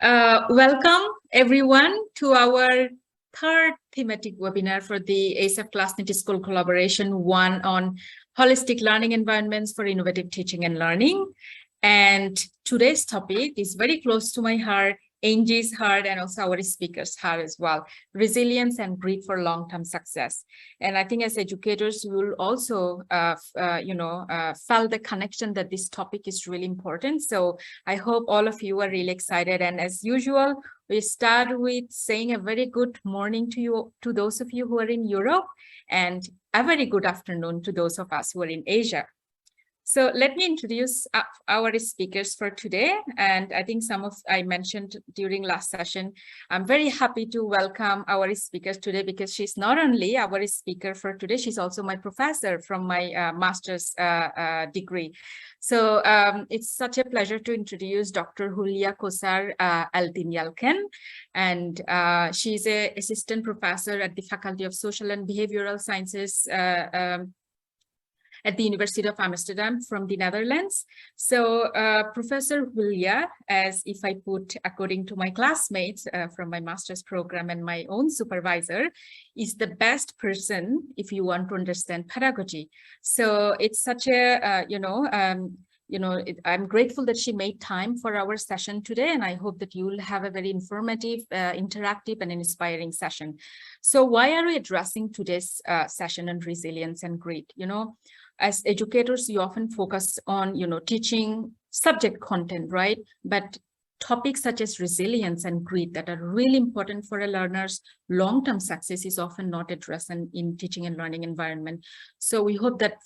Welcome everyone to our third thematic webinar for the ASAP ClassNet School Collaboration 1 on holistic learning environments for innovative teaching and learning. And today's topic is very close to my heart, Angie's heart, and also our speaker's heart as well: resilience and grit for long-term success. And I think as educators, we will also, felt the connection that this topic is really important. So I hope all of you are really excited. And as usual, we start with saying a very good morning to you, to those of you who are in Europe, and a very good afternoon to those of us who are in Asia. So let me introduce our speakers for today. And I think I mentioned during last session, I'm very happy to welcome our speakers today because she's not only our speaker for today, she's also my professor from my master's degree. So it's such a pleasure to introduce Dr. Julia Kosar Aldinyalken. And she's an assistant professor at the Faculty of Social and Behavioral Sciences at the University of Amsterdam from the Netherlands. So Professor Julia, as if I put according to my classmates from my master's program and my own supervisor, is the best person if you want to understand pedagogy. So it's such a, I'm grateful that she made time for our session today, and I hope that you will have a very informative, interactive, and inspiring session. So why are we addressing today's session on resilience and grit? As educators, you often focus on, teaching subject content, right? But topics such as resilience and grit that are really important for a learner's long-term success is often not addressed in teaching and learning environment. So we hope that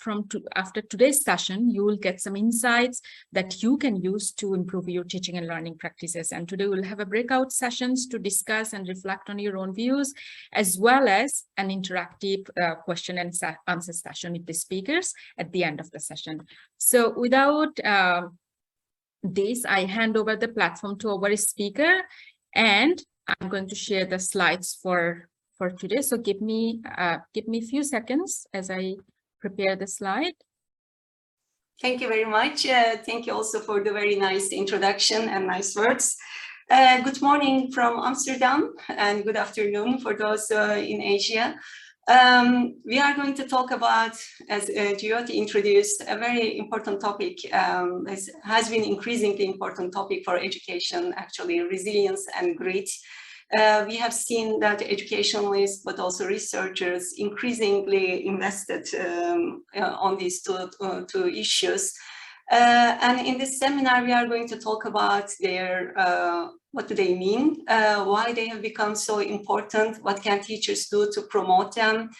after today's session, you will get some insights that you can use to improve your teaching and learning practices. And today we'll have a breakout sessions to discuss and reflect on your own views, as well as an interactive question and answer session with the speakers at the end of the session. So without this, I hand over the platform to our speaker, and I'm going to share the slides for today. So give me a few seconds as I prepare the slide. Thank you very much. Thank you also for the very nice introduction and nice words. Good morning from Amsterdam and good afternoon for those in Asia. We are going to talk about, as Jyoti introduced, a very important topic. Has been increasingly important topic for education, actually, resilience and grit. We have seen that educationalists, but also researchers, increasingly invested on these two issues. And in this seminar, we are going to talk about their what do they mean, why they have become so important, what can teachers do to promote them,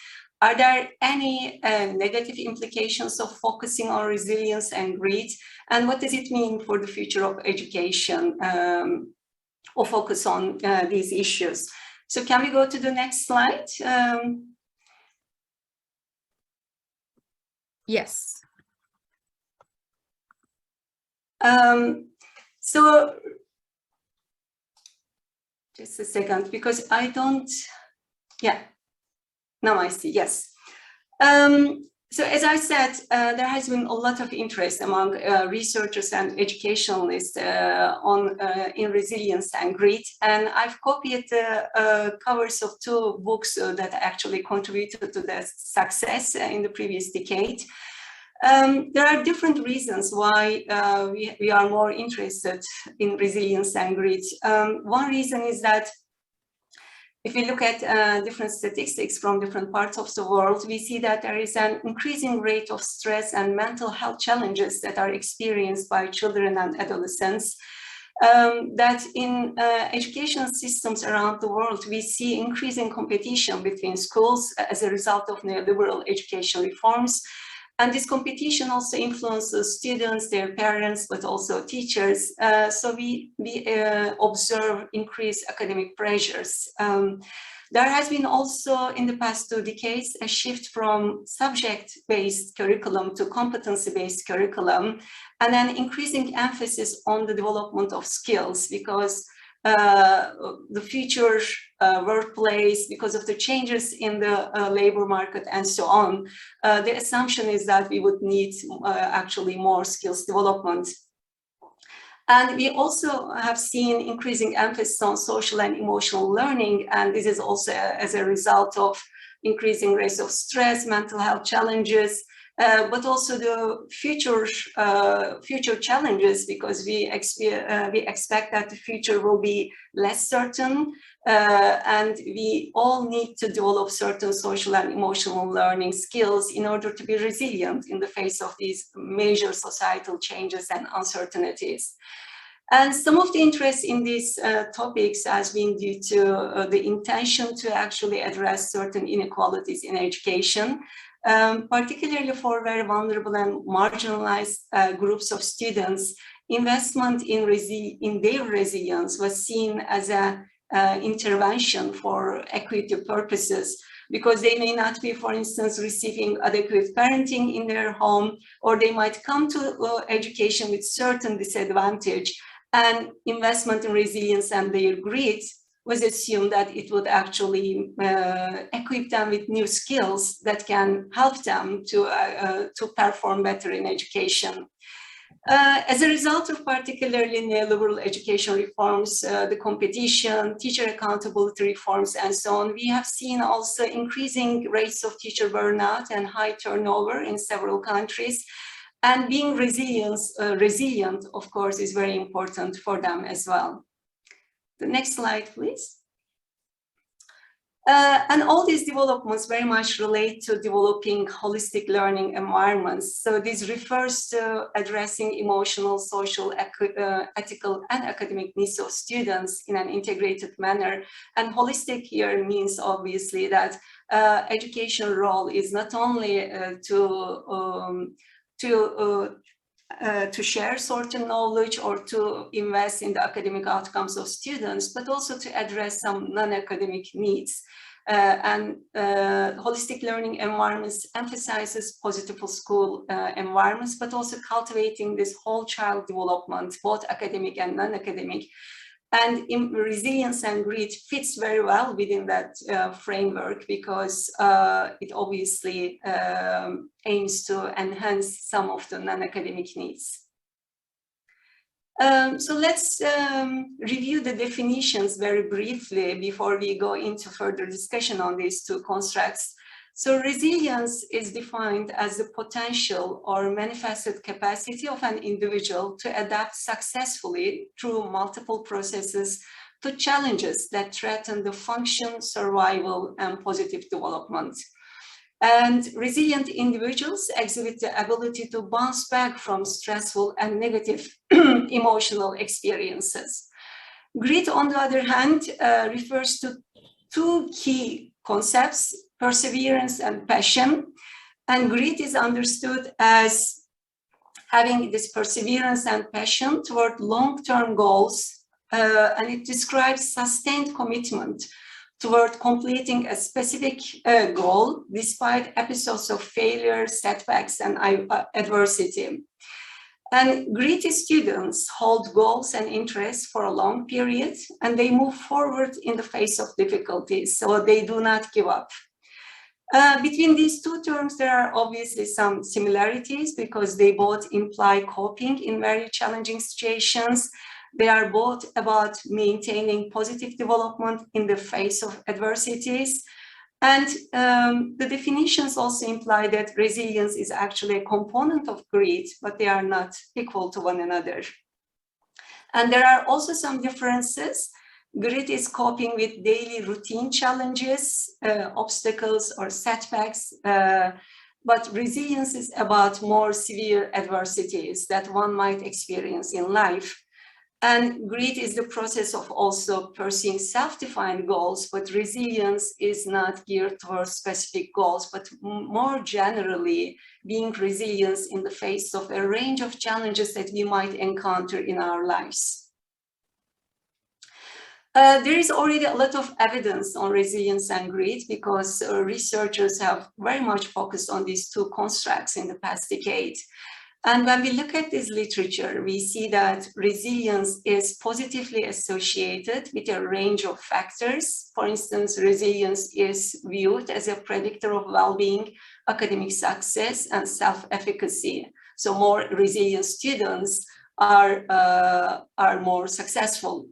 are there any negative implications of focusing on resilience and grit, and what does it mean for the future of education or focus on these issues. So can we go to the next slide? Yes. So just a second, because I don't, yeah, now I see, yes. So as I said, there has been a lot of interest among researchers and educationalists in resilience and grit, and I've copied the covers of two books that actually contributed to the success in the previous decade. There are different reasons why we are more interested in resilience and grit. One reason is that if we look at different statistics from different parts of the world, we see that there is an increasing rate of stress and mental health challenges that are experienced by children and adolescents. That in education systems around the world, we see increasing competition between schools as a result of neoliberal education reforms. And this competition also influences students, their parents, but also teachers. So we observe increased academic pressures. There has been also in the past 2 decades a shift from subject-based curriculum to competency-based curriculum, and an increasing emphasis on the development of skills, because the future workplace, because of the changes in the labor market and so on, the assumption is that we would need actually more skills development. And we also have seen increasing emphasis on social and emotional learning, and this is also as a result of increasing rates of stress, mental health challenges, but also the future challenges, because we expect that the future will be less certain, and we all need to develop certain social and emotional learning skills in order to be resilient in the face of these major societal changes and uncertainties. And some of the interest in these topics has been due to the intention to actually address certain inequalities in education, particularly for very vulnerable and marginalized groups of students. Investment in their resilience was seen as an intervention for equity purposes, because they may not be, for instance, receiving adequate parenting in their home, or they might come to education with certain disadvantage. And investment in resilience and their grit was assumed that it would actually equip them with new skills that can help them to perform better in education. As a result of particularly neoliberal education reforms, the competition, teacher accountability reforms, and so on, we have seen also increasing rates of teacher burnout and high turnover in several countries. And being resilient, of course, is very important for them as well. The next slide, please. And all these developments very much relate to developing holistic learning environments. So this refers to addressing emotional, social, ethical, and academic needs of students in an integrated manner. And holistic here means obviously that education role is not only to share certain knowledge or to invest in the academic outcomes of students, but also to address some non-academic needs. Holistic learning environments emphasizes positive school environments, but also cultivating this whole child development, both academic and non-academic. And resilience and grit fits very well within that framework, because it obviously aims to enhance some of the non-academic needs. So let's review the definitions very briefly before we go into further discussion on these two constructs. So resilience is defined as the potential or manifested capacity of an individual to adapt successfully through multiple processes to challenges that threaten the function, survival, and positive development. And resilient individuals exhibit the ability to bounce back from stressful and negative emotional experiences. Grit, on the other hand, refers to two key concepts: perseverance and passion. And grit is understood as having this perseverance and passion toward long-term goals, and it describes sustained commitment toward completing a specific goal despite episodes of failure, setbacks, and adversity. And gritty students hold goals and interests for a long period, and they move forward in the face of difficulties, so they do not give up. Between these two terms, there are obviously some similarities, because they both imply coping in very challenging situations. They are both about maintaining positive development in the face of adversities. And the definitions also imply that resilience is actually a component of grit, but they are not equal to one another. And there are also some differences. Grit is coping with daily routine challenges, obstacles, or setbacks, but resilience is about more severe adversities that one might experience in life. And grit is the process of also pursuing self-defined goals, but resilience is not geared towards specific goals, but more generally being resilient in the face of a range of challenges that we might encounter in our lives. There is already a lot of evidence on resilience and grit, because researchers have very much focused on these two constructs in the past decade. And when we look at this literature, we see that resilience is positively associated with a range of factors. For instance, resilience is viewed as a predictor of well-being, academic success, and self-efficacy. So more resilient students are more successful.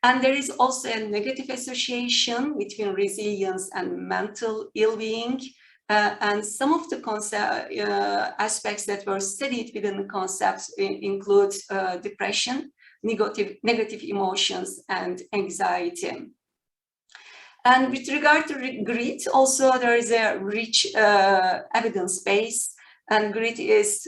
And there is also a negative association between resilience and mental ill-being. And some of the aspects that were studied within the concepts include depression, negative emotions, and anxiety. And with regard to grit, also there is a rich evidence base, and grit is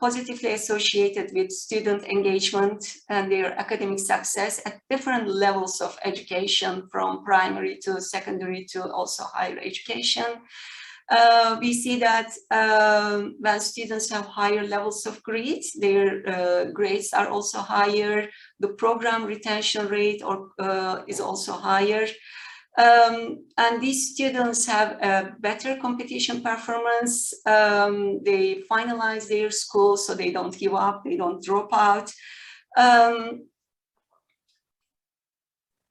positively associated with student engagement and their academic success at different levels of education, from primary to secondary to also higher education. We see that when students have higher levels of grit, their grades are also higher. The program retention rate is also higher. And these students have a better competition performance. They finalize their school, so they don't give up, they don't drop out.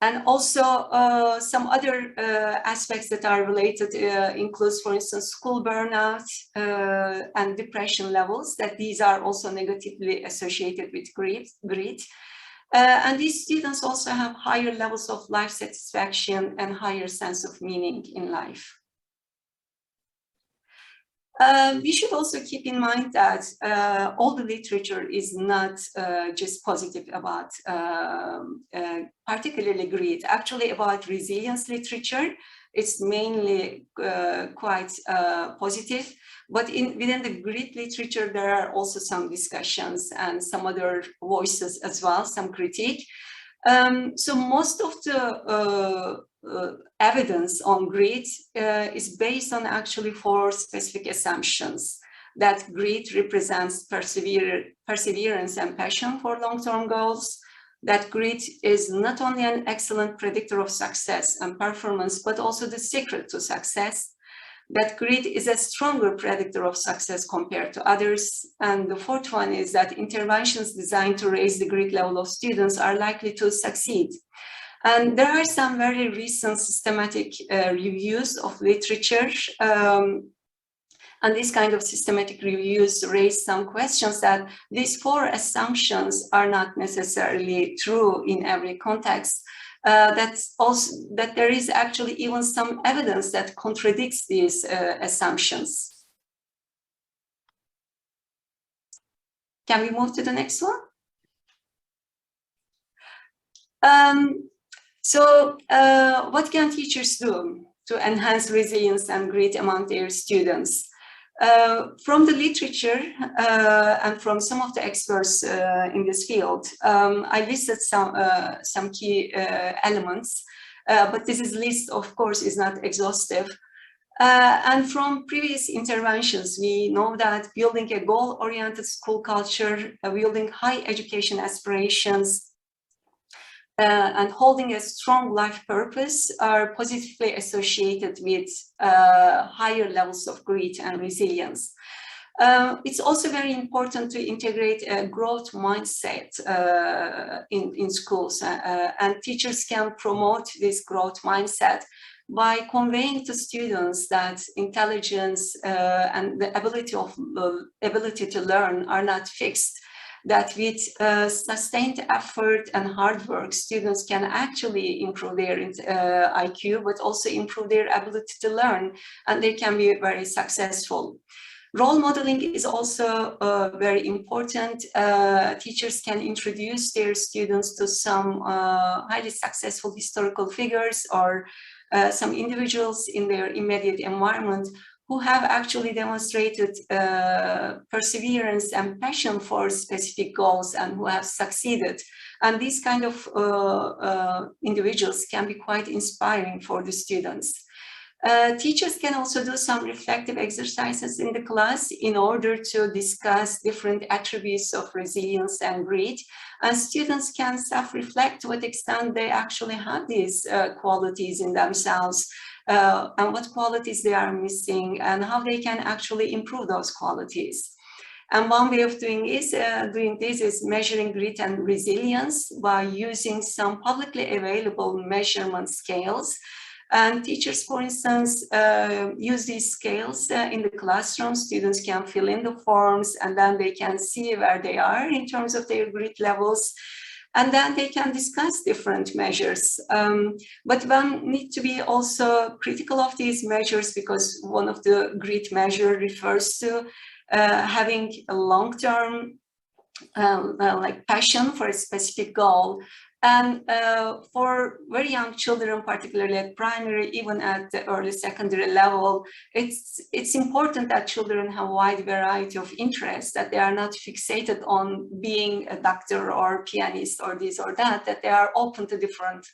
And also some other aspects that are related includes, for instance, school burnout and depression levels, that these are also negatively associated with grit. And these students also have higher levels of life satisfaction and higher sense of meaning in life. We should also keep in mind that all the literature is not just positive about particularly grit. Actually, about resilience literature, it's mainly quite positive. But within the grit literature, there are also some discussions and some other voices as well, some critique. So most of the evidence on grit is based on actually 4 specific assumptions: that grit represents perseverance and passion for long-term goals, that grit is not only an excellent predictor of success and performance, but also the secret to success, that grit is a stronger predictor of success compared to others. And the 4th one is that interventions designed to raise the grit level of students are likely to succeed. And there are some very recent systematic reviews of literature. And these kind of systematic reviews raise some questions that these 4 assumptions are not necessarily true in every context. That there is actually even some evidence that contradicts these assumptions. Can we move to the next one? What can teachers do to enhance resilience and grit among their students? From the literature and from some of the experts in this field, I listed some key elements, but this list, of course, is not exhaustive. And from previous interventions, we know that building a goal-oriented school culture, building high education aspirations, and holding a strong life purpose are positively associated with higher levels of grit and resilience. It's also very important to integrate a growth mindset in schools, and teachers can promote this growth mindset by conveying to students that intelligence and the ability to learn are not fixed, that with sustained effort and hard work, students can actually improve their IQ, but also improve their ability to learn, and they can be very successful. Role modeling is also very important. Teachers can introduce their students to some highly successful historical figures or some individuals in their immediate environment who have actually demonstrated perseverance and passion for specific goals and who have succeeded. And these kind of individuals can be quite inspiring for the students. Teachers can also do some reflective exercises in the class in order to discuss different attributes of resilience and grit. And students can self-reflect to what extent they actually have these qualities in themselves, and what qualities they are missing, and how they can actually improve those qualities. And one way of doing this is measuring grit and resilience by using some publicly available measurement scales. And teachers, for instance, use these scales in the classroom. Students can fill in the forms, and then they can see where they are in terms of their grit levels. And then they can discuss different measures. But one needs to be also critical of these measures, because one of the grit measure refers to having a long-term like passion for a specific goal. And for very young children, particularly at primary, even at the early secondary level, it's important that children have a wide variety of interests, that they are not fixated on being a doctor or pianist or this or that, that they are open to different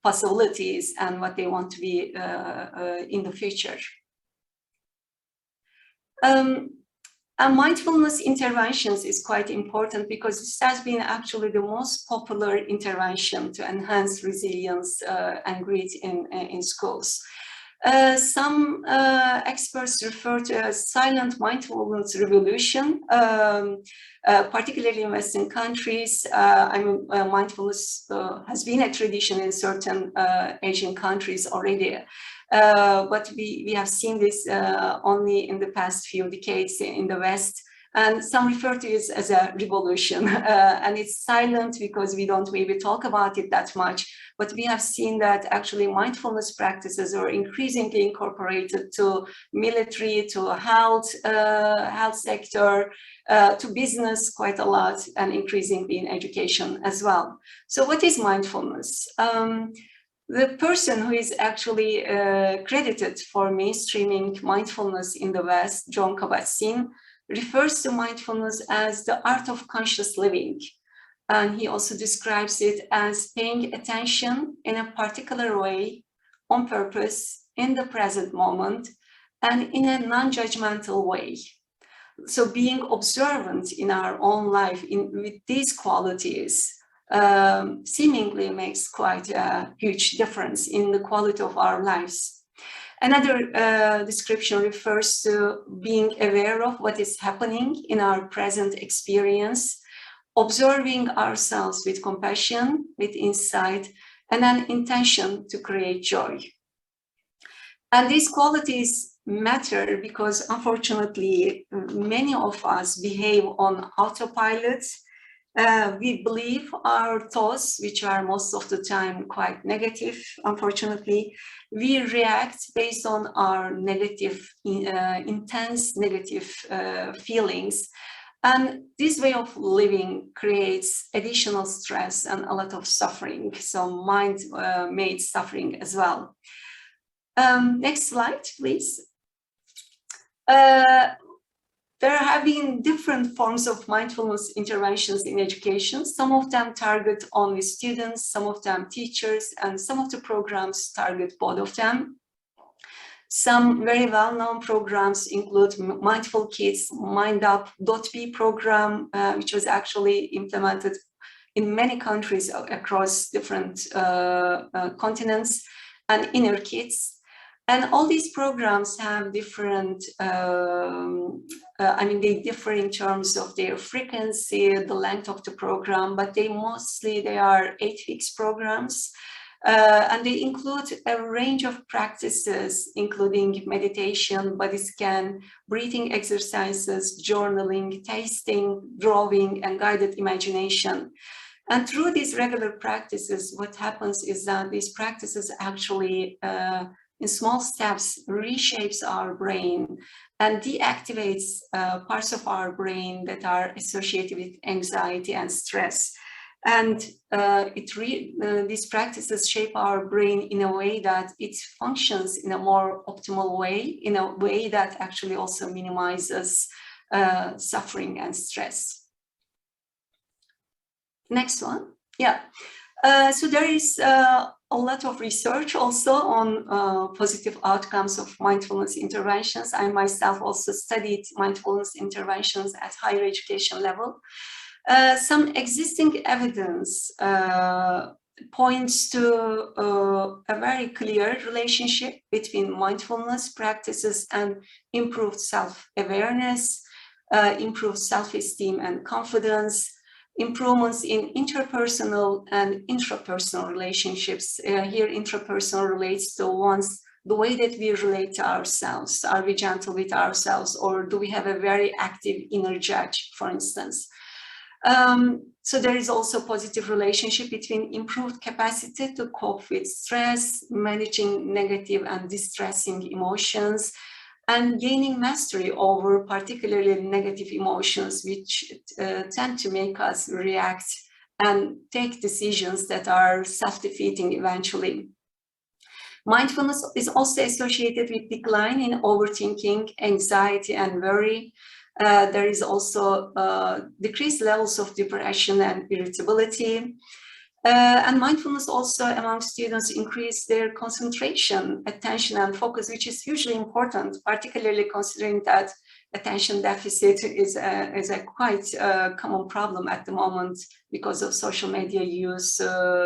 possibilities and what they want to be in the future. And mindfulness interventions is quite important, because this has been actually the most popular intervention to enhance resilience and grit in schools. Some experts refer to a silent mindfulness revolution, particularly in Western countries. Mindfulness has been a tradition in certain Asian countries already. But we have seen this only in the past few decades in the West, and some refer to it as a revolution. And it's silent because we don't maybe talk about it that much, but we have seen that actually mindfulness practices are increasingly incorporated to military, to health sector, to business quite a lot, and increasingly in education as well. So what is mindfulness? The person who is actually credited for mainstreaming mindfulness in the West, John Kabat-Zinn, refers to mindfulness as the art of conscious living. And he also describes it as paying attention in a particular way, on purpose, in the present moment, and in a non-judgmental way. So being observant in our own life with these qualities seemingly makes quite a huge difference in the quality of our lives. Another description refers to being aware of what is happening in our present experience, observing ourselves with compassion, with insight, and an intention to create joy. And these qualities matter because, unfortunately, many of us behave on autopilot. We believe our thoughts, which are most of the time quite negative, unfortunately. We react based on our negative, intense negative feelings. And this way of living creates additional stress and a lot of suffering. So mind-made suffering as well. Next slide, please. There have been different forms of mindfulness interventions in education. Some of them target only students, some of them teachers, and some of the programs target both of them. Some very well-known programs include Mindful Kids, MindUp.B program, which was actually implemented in many countries across different continents, and Inner Kids. And all these programs have different, they differ in terms of their frequency, the length of the program, but they are 8 weeks programs. And they include a range of practices, including meditation, body scan, breathing exercises, journaling, tasting, drawing, and guided imagination. And through these regular practices, what happens is that these practices actually in small steps reshapes our brain and deactivates parts of our brain that are associated with anxiety and stress. And these practices shape our brain in a way that it functions in a more optimal way, in a way that actually also minimizes suffering and stress. Next one. Yeah. So there is a lot of research also on positive outcomes of mindfulness interventions. I myself also studied mindfulness interventions at higher education level. Some existing evidence points to a very clear relationship between mindfulness practices and improved self-awareness, improved self-esteem and confidence, improvements in interpersonal and intrapersonal relationships. Here, intrapersonal relates to the way that we relate to ourselves. Are we gentle with ourselves, or do we have a very active inner judge, for instance? So there is also positive relationship between improved capacity to cope with stress, managing negative and distressing emotions, and gaining mastery over particularly negative emotions, which tend to make us react and take decisions that are self-defeating eventually. Mindfulness is also associated with decline in overthinking, anxiety, and worry. There is also decreased levels of depression and irritability. And mindfulness also among students increase their concentration, attention, and focus, which is hugely important, particularly considering that attention deficit is a quite common problem at the moment because of social media use,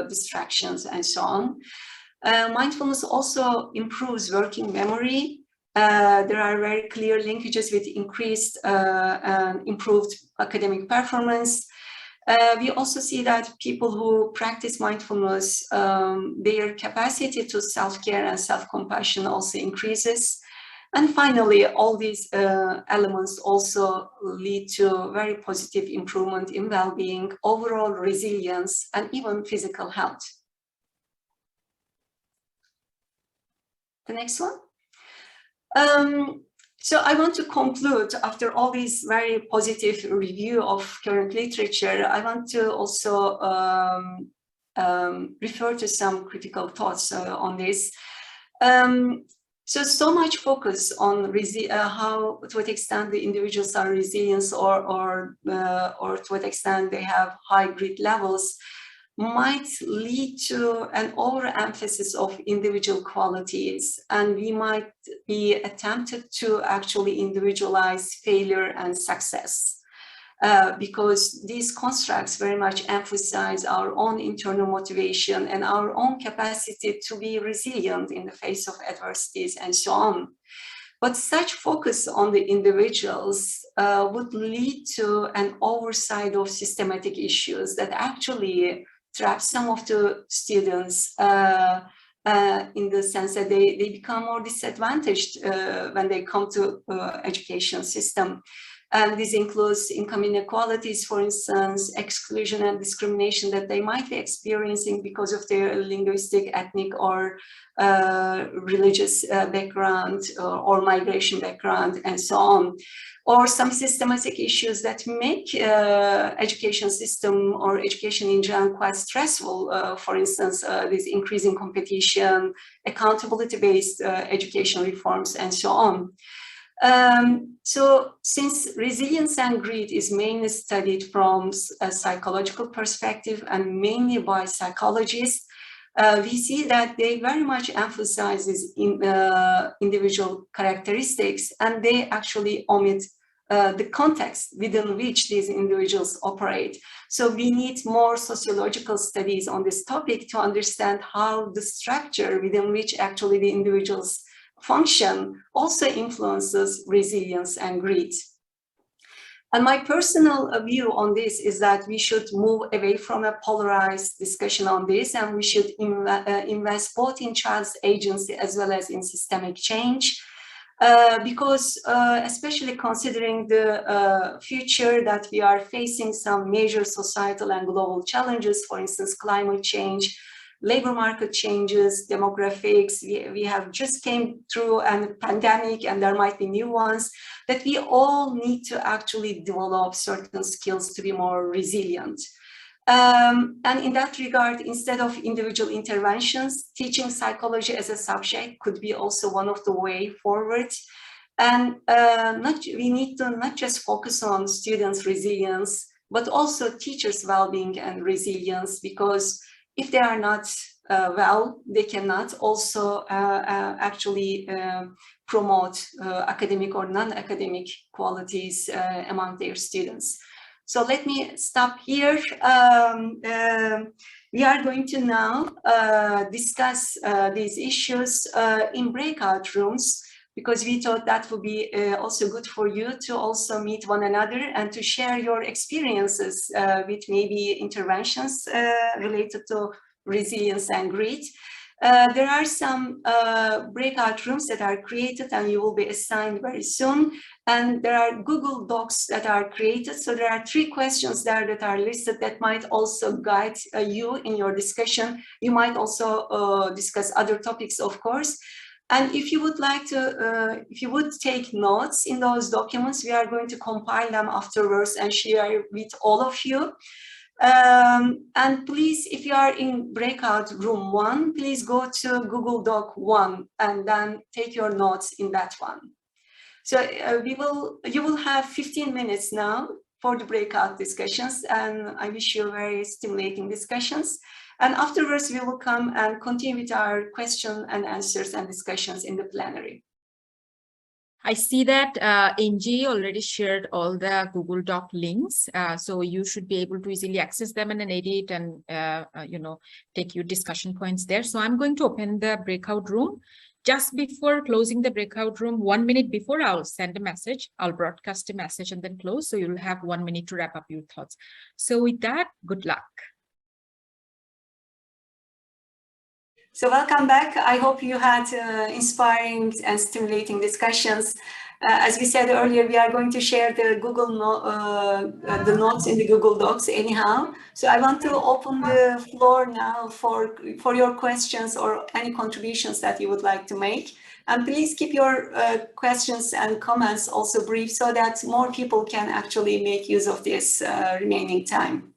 distractions, and so on. Mindfulness also improves working memory. There are very clear linkages with increased and improved academic performance. We also see that people who practice mindfulness, their capacity to self-care and self-compassion also increases. And finally, all these elements also lead to very positive improvement in well-being, overall resilience, and even physical health. The next one. So I want to conclude, after all this very positive review of current literature, I want to also refer to some critical thoughts on this. So much focus on how, to what extent the individuals are resilient or to what extent they have high grit levels might lead to an overemphasis of individual qualities, and we might be attempted to actually individualize failure and success, because these constructs very much emphasize our own internal motivation and our own capacity to be resilient in the face of adversities and so on. But such focus on the individuals would lead to an oversight of systematic issues that actually trap some of the students in the sense that they become more disadvantaged when they come to education system. And this includes income inequalities, for instance, exclusion and discrimination that they might be experiencing because of their linguistic, ethnic, or religious background or migration background, and so on. Or some systematic issues that make education system or education in general quite stressful. For instance, this increasing competition, accountability-based education reforms, and so on. So since resilience and grit is mainly studied from a psychological perspective and mainly by psychologists, we see that they very much emphasize these individual characteristics, and they actually omit the context within which these individuals operate. So we need more sociological studies on this topic to understand how the structure within which actually the individuals function also influences resilience and grit. And my personal view on this is that we should move away from a polarized discussion on this, and we should invest both in child's agency as well as in systemic change, because especially considering the future that we are facing some major societal and global challenges, for instance, climate change, labor market changes, demographics, we have just came through a pandemic and there might be new ones, that we all need to actually develop certain skills to be more resilient. And in that regard, instead of individual interventions, teaching psychology as a subject could be also one of the way forward. And we need to not just focus on students' resilience, but also teachers' well-being and resilience, because if they are not well, they cannot also actually promote academic or non-academic qualities among their students. So let me stop here. We are going to now discuss these issues in breakout rooms. because we thought that would be also good for you to also meet one another and to share your experiences with maybe interventions related to resilience and grit. There are some breakout rooms that are created and you will be assigned very soon. And there are Google Docs that are created. So there are 3 questions there that are listed that might also guide you in your discussion. You might also discuss other topics, of course. And if you would like to, if you would take notes in those documents, we are going to compile them afterwards and share with all of you. And please, if you are in breakout room 1, please go to Google Doc 1 and then take your notes in that one. So you will have 15 minutes now for the breakout discussions, and I wish you very stimulating discussions. And afterwards, we will come and continue with our question and answers and discussions in the plenary. I see that Angie already shared all the Google Doc links, so you should be able to easily access them and then edit and you know, take your discussion points there. So I'm going to open the breakout room. Just before closing the breakout room, 1 minute before, I'll send a message. I'll broadcast a message and then close. So you'll have 1 minute to wrap up your thoughts. So with that, good luck. So welcome back. I hope you had inspiring and stimulating discussions. As we said earlier, we are going to share the the notes in the Google Docs anyhow. So I want to open the floor now for your questions or any contributions that you would like to make. And please keep your questions and comments also brief so that more people can actually make use of this remaining time.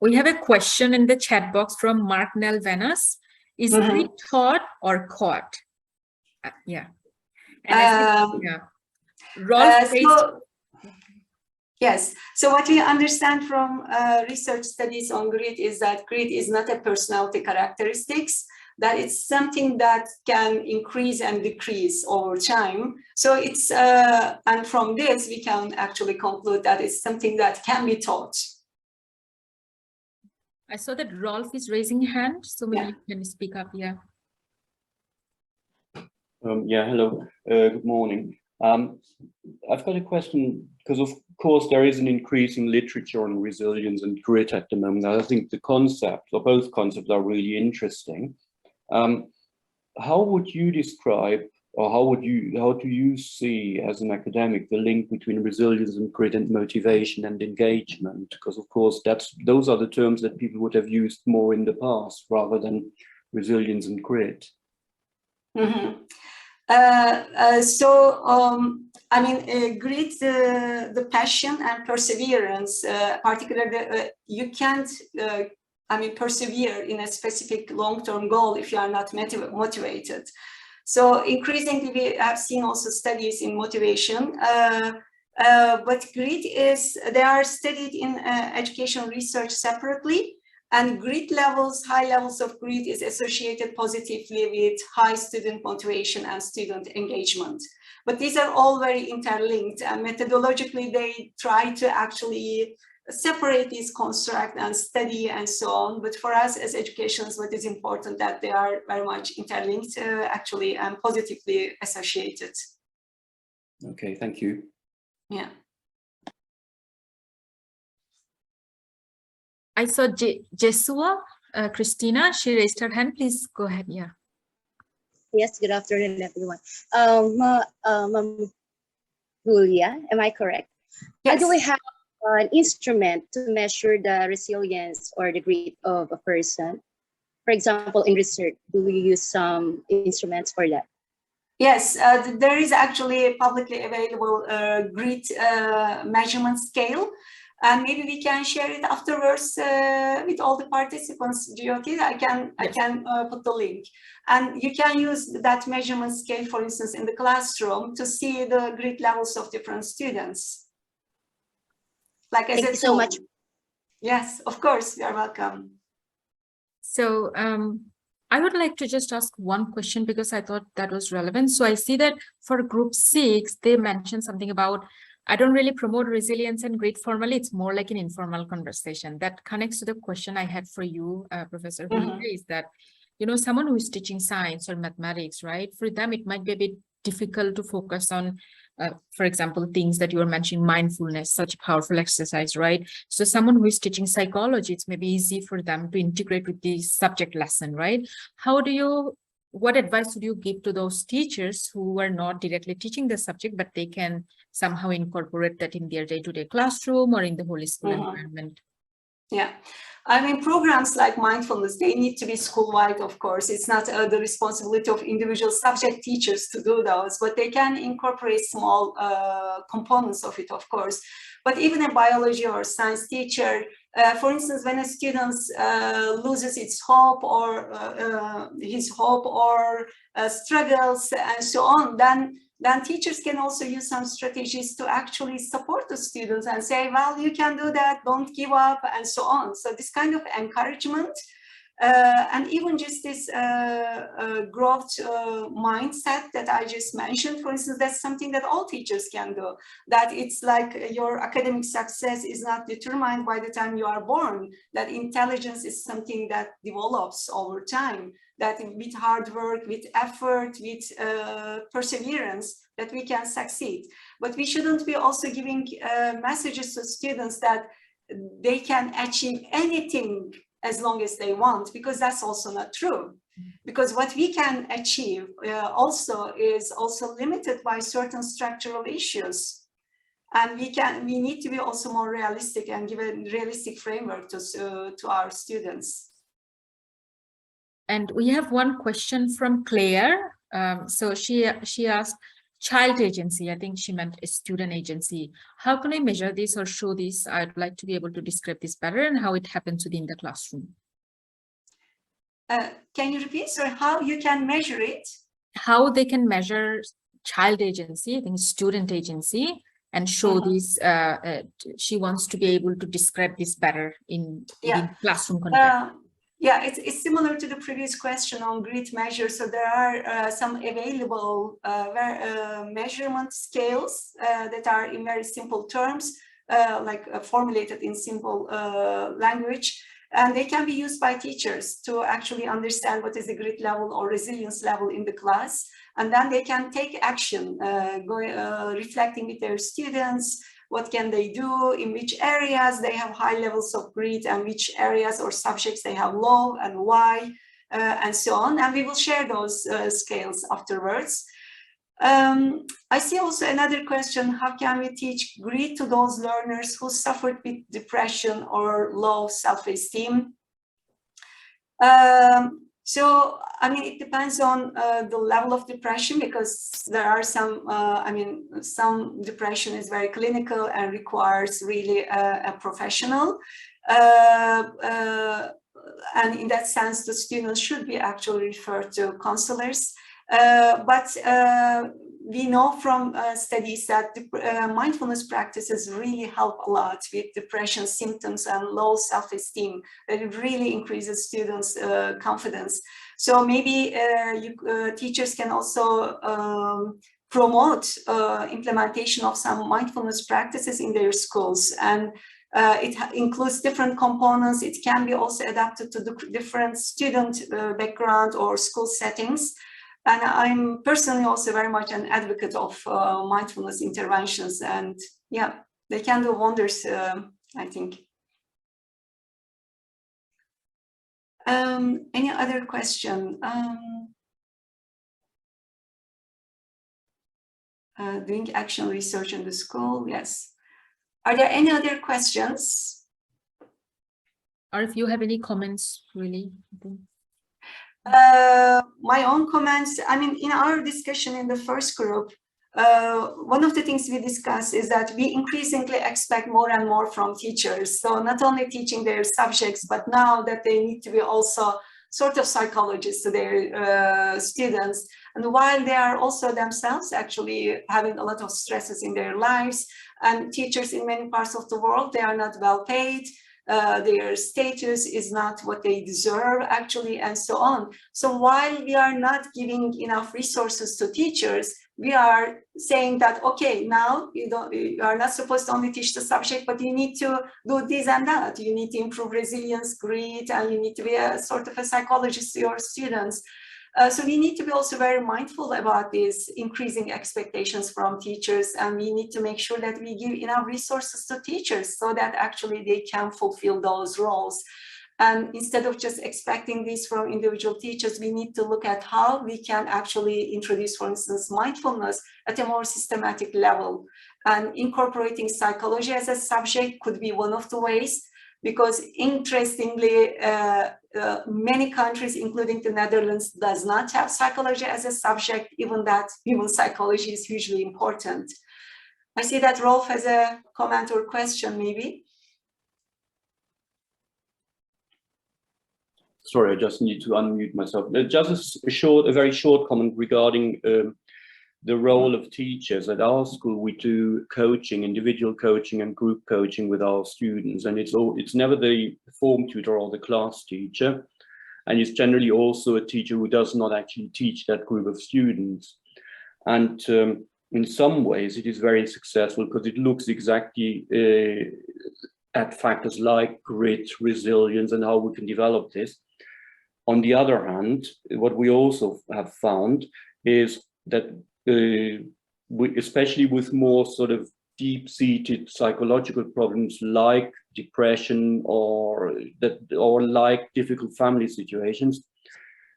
We have a question in the chat box from Mark Nelvenas. Is it taught or caught? Yeah. And yeah. Rolf yes. So what we understand from research studies on grit is that grit is not a personality characteristics, that it's something that can increase and decrease over time. So it's, and from this, we can actually conclude that it's something that can be taught. I saw that Rolf is raising a hand, so maybe you can speak up. Yeah. Yeah, hello, good morning. I've got a question because, of course, there is an increasing literature on resilience and grit at the moment. I think the concept, or both concepts, are really interesting. How would you describe, or how do you see as an academic the link between resilience and grit and motivation and engagement? Because of course those are the terms that people would have used more in the past rather than resilience and grit. I mean, grit, the passion and perseverance, particularly you can't, I mean, persevere in a specific long-term goal if you are not motivated. So increasingly, we have seen also studies in motivation, but grit is, they are studied in education research separately, and grit levels, high levels of grit is associated positively with high student motivation and student engagement. But these are all very interlinked, and methodologically, they try to actually separate these constructs and study and so on. But for us as educationists, what is important that they are very much interlinked actually and positively associated. Okay, thank you. Yeah. I saw Jesua, Christina, she raised her hand. Please go ahead. Yeah. Yes, good afternoon, everyone. Julia, am I correct? Yes. Do we have an instrument to measure the resilience or the grit of a person? For example, in research, do we use some instruments for that? Yes, there is actually a publicly available grit measurement scale. And maybe we can share it afterwards with all the participants, Jyoti. I can put the link. And you can use that measurement scale, for instance, in the classroom to see the grit levels of different students. Like as Thank you so much. Yes, of course, you're welcome. So I would like to just ask one question because I thought that was relevant. So I see that for group 6, they mentioned something about I don't really promote resilience and grit formally. It's more like an informal conversation that connects to the question I had for you, Professor Hulya, is that, you know, someone who is teaching science or mathematics, right? For them, it might be a bit difficult to focus on, for example, things that you were mentioning, mindfulness, such a powerful exercise, right? So someone who is teaching psychology, it's maybe easy for them to integrate with the subject lesson, right? What advice would you give to those teachers who are not directly teaching the subject, but they can somehow incorporate that in their day-to-day classroom or in the whole school environment? Yeah, I mean, programs like mindfulness, they need to be school-wide, of course. It's not the responsibility of individual subject teachers to do those, but they can incorporate small components of it, of course. But even a biology or science teacher, for instance, when a student loses its hope or his hope or struggles and so on, then teachers can also use some strategies to actually support the students and say, well, you can do that, don't give up, and so on. So this kind of encouragement and even just this growth mindset that I just mentioned, for instance, that's something that all teachers can do. That it's like your academic success is not determined by the time you are born, that intelligence is something that develops over time, that with hard work, with effort, with perseverance, that we can succeed. But we shouldn't be also giving messages to students that they can achieve anything as long as they want, because that's also not true. Because what we can achieve also is also limited by certain structural issues. And we need to be also more realistic and give a realistic framework to our students. And we have one question from Claire. So she asked, child agency, I think she meant a student agency. How can I measure this or show this? I'd like to be able to describe this better and how it happens within the classroom. Can you repeat? So how you can measure it? How they can measure child agency, I think student agency, and show this. She wants to be able to describe this better in classroom context. Yeah, it's similar to the previous question on grit measures. So there are some available measurement scales that are in very simple terms, formulated in simple language. And they can be used by teachers to actually understand what is the grit level or resilience level in the class. And then they can take action, reflecting with their students. What can they do, in which areas they have high levels of grit and which areas or subjects they have low and why, and so on. And we will share those scales afterwards. I see also another question, how can we teach grit to those learners who suffered with depression or low self-esteem? So, I mean, it depends on the level of depression, because there are some, some depression is very clinical and requires really a professional. And in that sense, the students should be actually referred to counselors. But we know from studies that mindfulness practices really help a lot with depression symptoms and low self-esteem, that it really increases students' confidence. So maybe teachers can also promote implementation of some mindfulness practices in their schools. And it includes different components. It can be also adapted to the different student background or school settings. And I'm personally also very much an advocate of mindfulness interventions, and yeah, they can do wonders, I think. Any other question? Doing action research in the school, yes. Are there any other questions? Or if you have any comments, really. My own comments, I mean, in our discussion in the first group, one of the things we discussed is that we increasingly expect more and more from teachers. So not only teaching their subjects, but now that they need to be also sort of psychologists to their students. And while they are also themselves actually having a lot of stresses in their lives, and teachers in many parts of the world, they are not well paid. their status is not what they deserve actually, and so on. So while we are not giving enough resources to teachers, we are saying that, okay, now you are not supposed to only teach the subject, but you need to do this and that. You need to improve resilience, grit, and you need to be a sort of a psychologist to your students. So we need to be also very mindful about these increasing expectations from teachers, and we need to make sure that we give enough resources to teachers so that actually they can fulfill those roles. And instead of just expecting this from individual teachers, we need to look at how we can actually introduce, for instance, mindfulness at a more systematic level. And incorporating psychology as a subject could be one of the ways, because interestingly, many countries, including the Netherlands, does not have psychology as a subject, even that human psychology is hugely important. I see that Rolf has a comment or question, maybe. Sorry, I just need to unmute myself. Just a very short comment regarding the role of teachers. At our school, we do coaching, individual coaching and group coaching with our students, and it's never the form tutor or the class teacher, and it's generally also a teacher who does not actually teach that group of students. And in some ways, it is very successful because it looks exactly at factors like grit, resilience, and how we can develop this. On the other hand, what we also have found is that especially with more sort of deep-seated psychological problems like depression or like difficult family situations,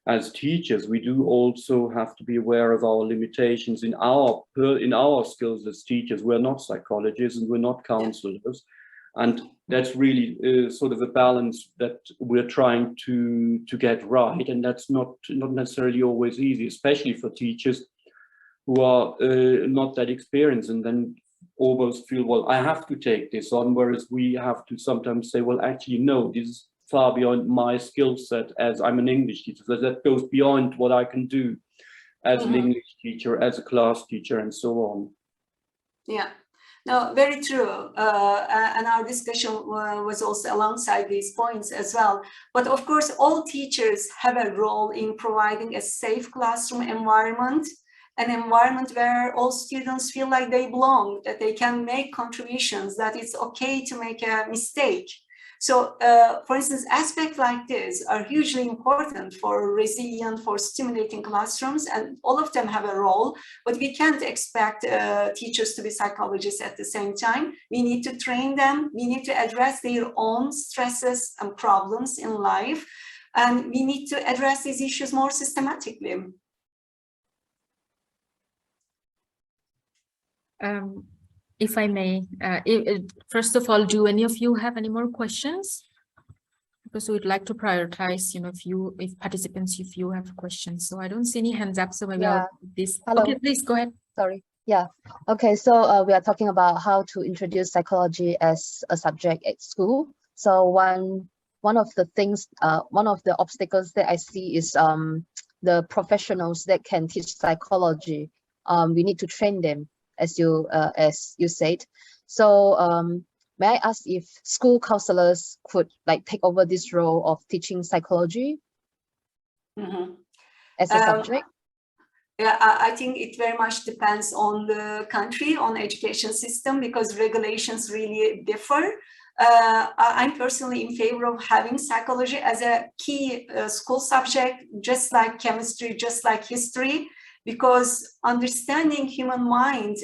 as teachers, we do also have to be aware of our limitations in our skills as teachers. We're not psychologists and we're not counselors. And that's really sort of a balance that we're trying to get right. And that's not necessarily always easy, especially for teachers who are not that experienced and then almost feel, well, I have to take this on, whereas we have to sometimes say, well, actually, no, this is far beyond my skill set as I'm an English teacher. So that goes beyond what I can do as an English teacher, as a class teacher, and so on. Yeah. No, very true. And our discussion was also alongside these points as well. But of course, all teachers have a role in providing a safe classroom environment, an environment where all students feel like they belong, that they can make contributions, that it's okay to make a mistake. So, for instance, aspects like this are hugely important for resilient, for stimulating classrooms, and all of them have a role, but we can't expect teachers to be psychologists at the same time. We need to train them, we need to address their own stresses and problems in life, and we need to address these issues more systematically. If I may, first of all, do any of you have any more questions? Because we'd like to prioritize, if participants, if you have questions. So I don't see any hands up, so maybe I'll do this. Hello. Okay, please go ahead. Sorry. Yeah. Okay. So we are talking about how to introduce psychology as a subject at school. So one of the things, one of the obstacles that I see is the professionals that can teach psychology. We need to train them, as you said. So may I ask if school counselors could take over this role of teaching psychology as a subject? Yeah, I think it very much depends on the country, on education system, because regulations really differ. I'm personally in favor of having psychology as a key school subject, just like chemistry, just like history, because understanding human mind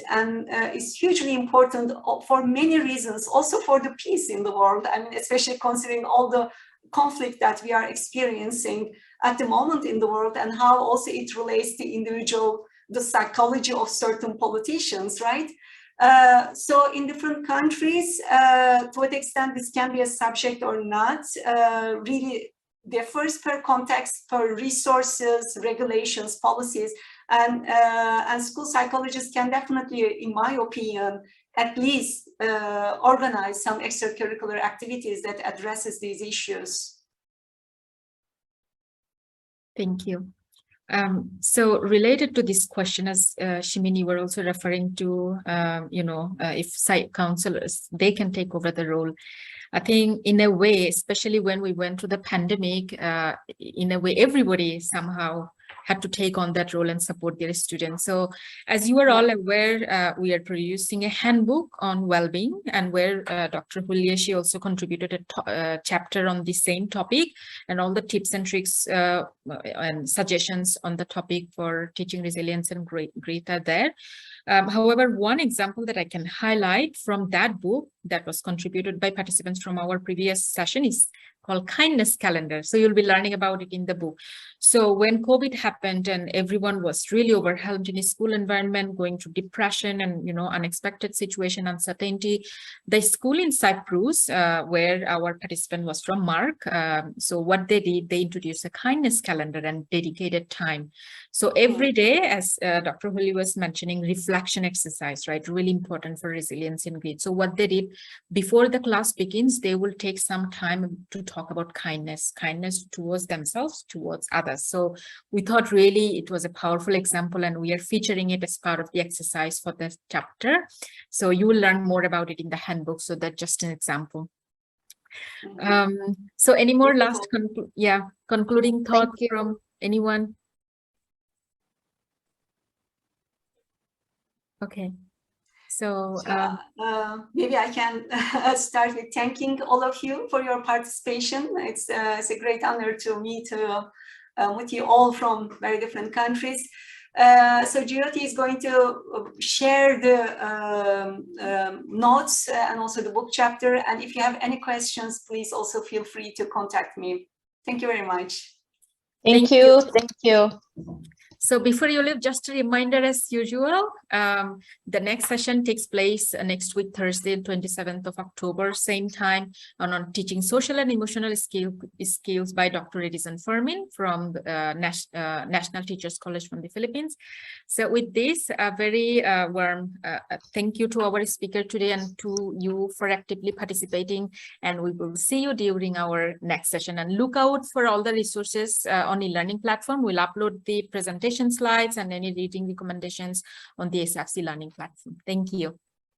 is hugely important for many reasons, also for the peace in the world. I mean, especially considering all the conflict that we are experiencing at the moment in the world, and how also it relates to the psychology of certain politicians, right? So in different countries, to what extent this can be a subject or not, really differs per context, per resources, regulations, policies, and school psychologists can definitely, in my opinion, at least organize some extracurricular activities that addresses these issues. Thank you. So related to this question, as Shimini were also referring to, if psych counselors, they can take over the role. I think in a way, especially when we went through the pandemic, in a way, everybody somehow had to take on that role and support their students. So as you are all aware, we are producing a handbook on well-being, and where Dr. Hulya, she also contributed a chapter on the same topic, and all the tips and tricks and suggestions on the topic for teaching resilience and grit are there. However, one example that I can highlight from that book that was contributed by participants from our previous session is called Kindness Calendar. So you'll be learning about it in the book. So when COVID happened and everyone was really overwhelmed in a school environment, going through depression and, you know, unexpected situation, uncertainty, the school in Cyprus, where our participant was from, Mark, so what they did, they introduced a kindness calendar and dedicated time. So every day, as Dr. Hulya was mentioning, reflection exercise, right? Really important for resilience in grit. So what they did, before the class begins, they will take some time to talk about kindness towards themselves, towards others. So we thought really it was a powerful example, and we are featuring it as part of the exercise for this chapter. So you will learn more about it in the handbook. So that's just an example. So any more last concluding thoughts from anyone? Okay. So maybe I can start with thanking all of you for your participation. It's a great honor to meet with you all from very different countries. So Jyoti is going to share the notes and also the book chapter. And if you have any questions, please also feel free to contact me. Thank you very much. Thank you. Thank you. So before you leave, just a reminder as usual, the next session takes place next week, Thursday, 27th of October, same time, on teaching social and emotional skills by Dr. Edison Fermin from the National Teachers College from the Philippines. So with this, a very warm thank you to our speaker today and to you for actively participating. And we will see you during our next session. And look out for all the resources on e-learning platform. We'll upload the presentation slides and any reading recommendations on the SFC learning platform. Thank you.